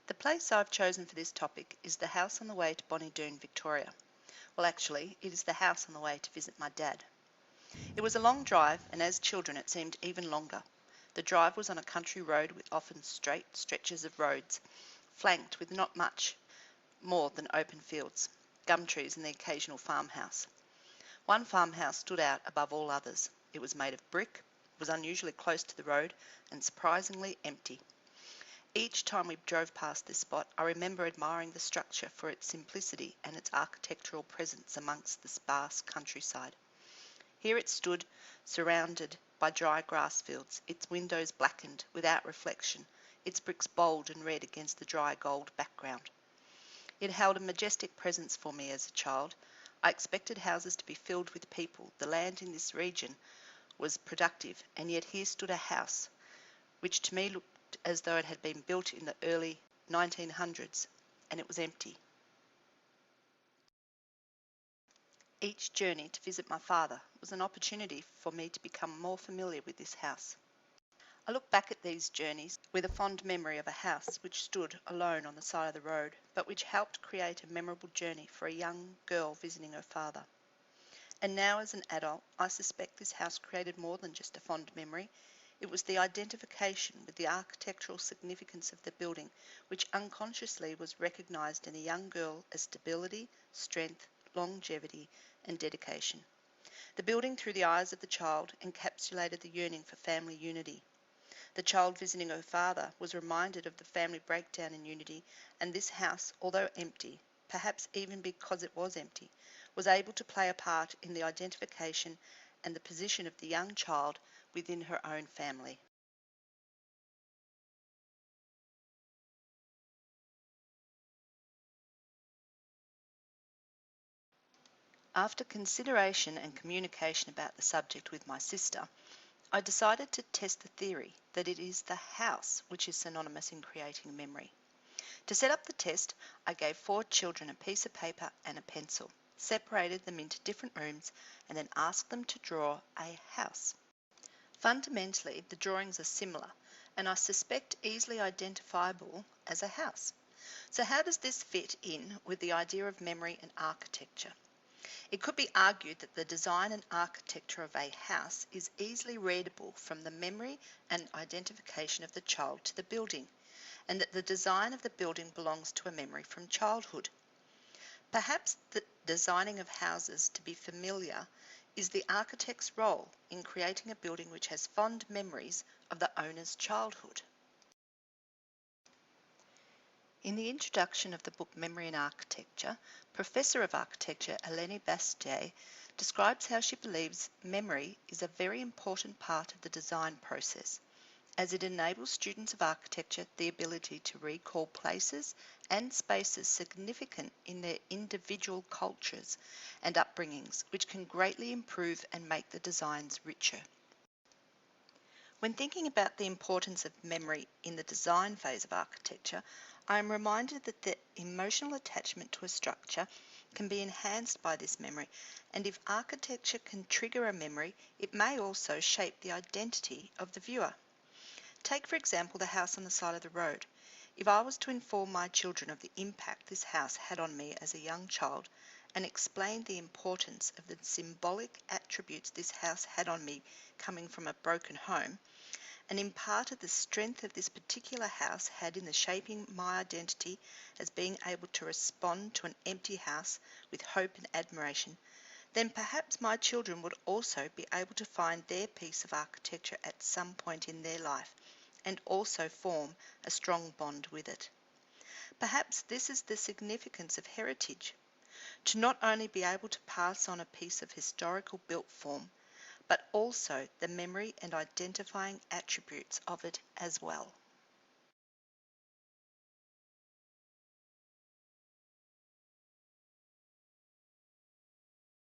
The place I've chosen for this topic is the house on the way to Bonnie Doon, Victoria. Well, actually, it is the house on the way to visit my dad. It was a long drive, and as children it seemed even longer. The drive was on a country road with often straight stretches of roads, flanked with not much more than open fields, gum trees and the occasional farmhouse. One farmhouse stood out above all others. It was made of brick, was unusually close to the road, and surprisingly empty. Each time we drove past this spot, I remember admiring the structure for its simplicity and its architectural presence amongst the sparse countryside. Here it stood, surrounded by dry grass fields, its windows blackened without reflection, its bricks bold and red against the dry gold background. It held a majestic presence for me as a child. I expected houses to be filled with people. The land in this region was productive, and yet here stood a house, which to me looked as though it had been built in the early 1900s, and it was empty. Each journey to visit my father was an opportunity for me to become more familiar with this house. I look back at these journeys with a fond memory of a house which stood alone on the side of the road, but which helped create a memorable journey for a young girl visiting her father. And now as an adult, I suspect this house created more than just a fond memory. It was the identification with the architectural significance of the building, which unconsciously was recognised in a young girl as stability, strength, longevity, and dedication. The building, through the eyes of the child, encapsulated the yearning for family unity. The child visiting her father was reminded of the family breakdown in unity, and this house, although empty, perhaps even because it was empty, was able to play a part in the identification and the position of the young child within her own family. After consideration and communication about the subject with my sister, I decided to test the theory that it is the house which is synonymous in creating memory. To set up the test, I gave 4 children a piece of paper and a pencil, separated them into different rooms, and then asked them to draw a house. Fundamentally, the drawings are similar, and I suspect easily identifiable as a house. So how does this fit in with the idea of memory and architecture? It could be argued that the design and architecture of a house is easily readable from the memory and identification of the child to the building, and that the design of the building belongs to a memory from childhood. Perhaps the designing of houses to be familiar is the architect's role in creating a building which has fond memories of the owner's childhood. In the introduction of the book Memory in Architecture, Professor of Architecture Eleni Bastier describes how she believes memory is a very important part of the design process, as it enables students of architecture the ability to recall places and spaces significant in their individual cultures and upbringings, which can greatly improve and make the designs richer. When thinking about the importance of memory in the design phase of architecture, I am reminded that the emotional attachment to a structure can be enhanced by this memory, and if architecture can trigger a memory, it may also shape the identity of the viewer. Take, for example, the house on the side of the road. If I was to inform my children of the impact this house had on me as a young child, and explain the importance of the symbolic attributes this house had on me coming from a broken home, and imparted the strength of this particular house had in the shaping my identity as being able to respond to an empty house with hope and admiration, then perhaps my children would also be able to find their piece of architecture at some point in their life and also form a strong bond with it. Perhaps this is the significance of heritage, to not only be able to pass on a piece of historical built form, but also the memory and identifying attributes of it as well.